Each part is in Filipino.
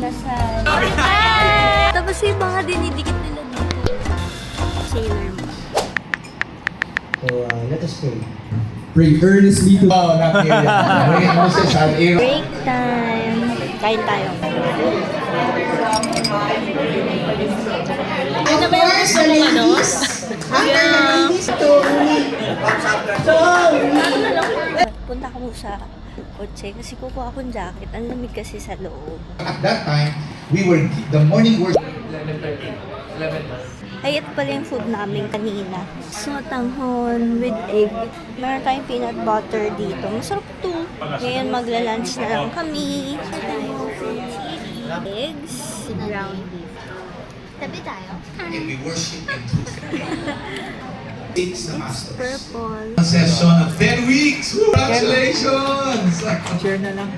Inasal. Tapos yung mga dinidikit nila dito. Sailor Moon. So, let us pray. Pray earnestly to... Oh, not here. Break time. Kain tayo. Ano ba yung gusto mo, ano? Punta ko sa kotse kasi kukuha akong jacket. Ang lamig kasi sa loob. At that time, the morning worship. Ay, ito pala yung food namin kanina. Sotanghon with egg. Meron tayong peanut butter dito. Masarap to. Ngayon magla-lunch na lang kami. Eggs. Ground beef. Tabi tayo. And we worship in truth. It's the Masters. Purple. Session of 10 weeks! Congratulations! Share na lang.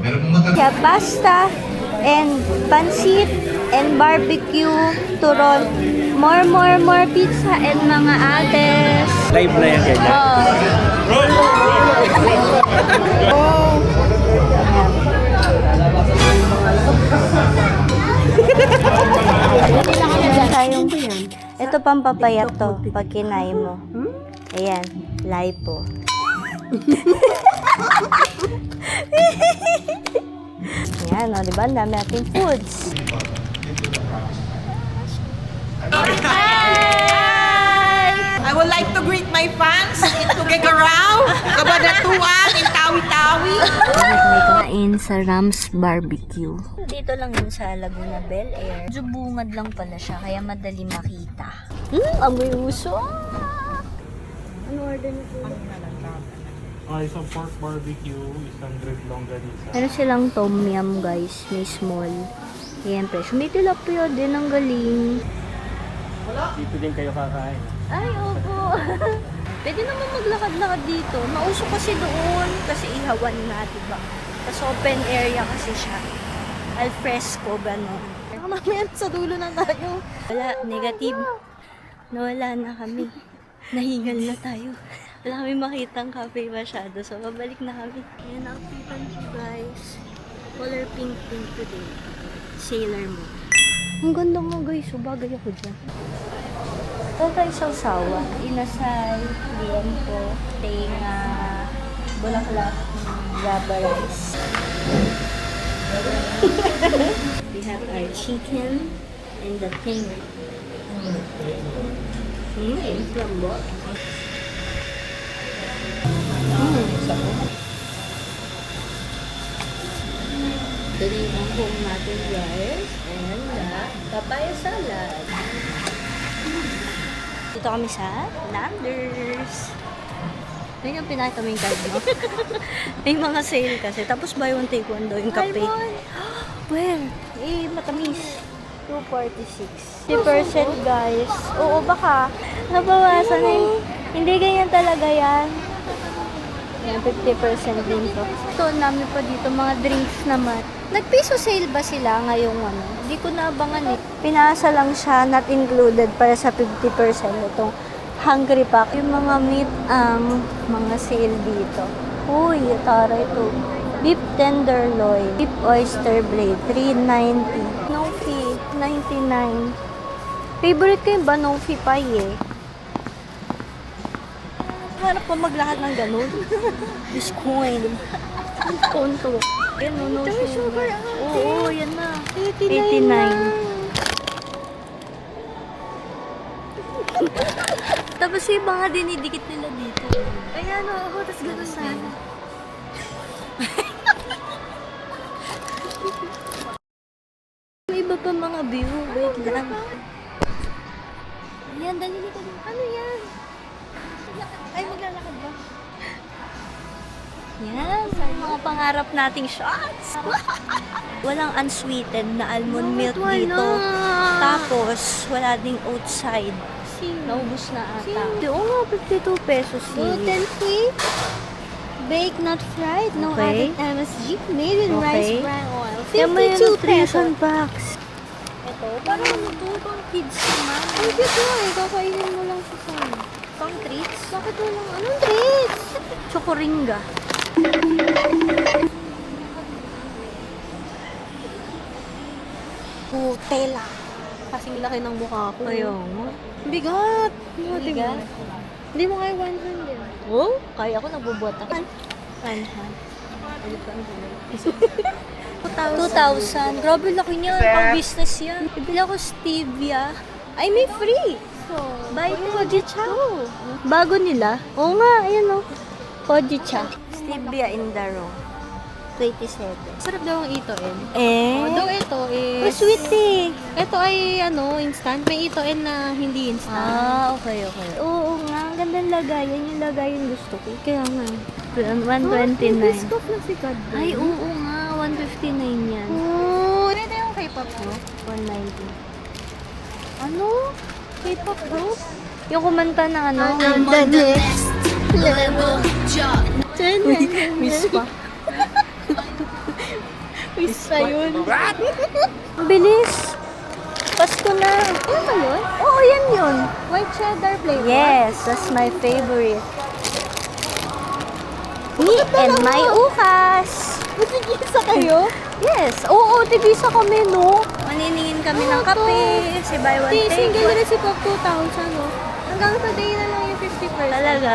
Meron pong mga Kaya pasta and pancit and barbecue, turon, more pizza and mga ates. Live na yan ganyan. Tayong ito pampapayat to pag kinay mo. Ayan, lipo. Ayan, o, diba? Ang dami nating foods. I would like to greet my fans in Tuguegarao, Kabadatuan, in Tawi-Tawi. May kain sa Rams Barbecue. Dito lang yun sa Laguna Bel Air. Medyo bungad lang pala siya, kaya madali makita. Amoy uso! Ano order niyo po? Isang pork barbecue, isang grilled longganisa. Meron silang tom yum guys, may small. Ayan, presyo. May tilapia din, ang galing. Dito din kayo kakain. Ay, opo. Pwede naman maglakad-lakad dito. Mauso kasi doon, kasi ihawan na, diba? Tapos open area kasi siya. Al fresco, gano'n. Mamaya sa dulo na tayo. Wala, negative. Nawala na kami. Nahingal na tayo. Wala kami makitang cafe masyado, so babalik na kami. Ayan, outfitan ko guys. Color pink today. Sailor Moon. Ang ganda nga guys, so bagay ako dyan. Ito tayo sa sawa. Inasal, liempo, tenga, bulaklak, raba rice. We have our chicken and the tenga. Lambot. Ito na yung home natin guys. And papaya salad. Dito kami sa Landers. Ngayon yung pinakita mo yung card mo. May mga sale kasi. Tapos buy one take one daw yung kape. Where? Matamis. 246. 50% guys. Oo, baka nabawasan na yung... Hindi ganyan talaga yan. Yan, 50% din to. Ito, namin pa dito, mga drinks naman. Nag-piso sale ba sila ngayong ano? Hindi ko naabangan eh. Pinasa lang siya, not included, para sa 50% itong Hungry Pack. Yung mga meat ang mga sale dito. Uy, tara ito. Beef tenderloin, beef oyster blade, $3.90. No fee, $99. Favorite ko yung banoffee pie eh. Harap pa maglakad ng ganun. Biscoin. Konto. Yan, no sugar. Oo, yan na. 89. Tapos yung mga dinidikit nila dito. Ayan, oo. Tapos gano'n sana. May iba pa mga view. Wait lang. Ayan, dali ka din. Ano yan? Ay, maglalakad ba? Yan, mga pangarap nating shots. Walang unsweetened na almond milk dito. Tapos, wala ding oats side. Naubos na ata. Oo nga, 52 pesos. Gluten-free, baked not fried, no Okay. added MSG, made in rice bran oil. Yan mo yung 52 nutrition pesos. box. Ito, parang ano to, pang kids naman. Ang cute nga eh, kakainin mo lang sa sana. Pang treats. Bakit walang anong treats? Chokoringa. Tela. Kasing laki ng mukha ko. Ayun. Bigat. Bigat? Hindi mo kaya 100. Oh, kaya ako nagbubuhat ako. 2,000. Grabe laki niya. Pang business yan. Bibili ako stevia. Ay, may free. Buy Kojicha. Bago nila. Oo nga, ayan o. Kojicha. Stevia in the room. 27. Sarap daw ang ito-in. Eh? Although ito Oh, is... sweet eh. Ito ay instant. May ito-in na hindi instant. Ah, okay. Oo nga, ang gandang lagayan. Yung lagayan gusto ko. Kaya nga. 129. Biscuit na si God. Ay, oo nga. 159 yan. Oh, ito yung K-pop mo. 190. Ano? K-pop group? Yung kumanta ng ano? Miss pa. Miss pa yun. Ang bilis. Pasko na. Ano ba yun? Oo, yan yun. White cheddar flavor? Yes, that's my favorite. Me and my uhas. Matigisa kayo? Yes. Oo, tigisa kami, no? Maniningin kami ng kape. Si buy one, take Single one. recipe of 2,000, no? Hanggang today na lang yung 50%. Talaga?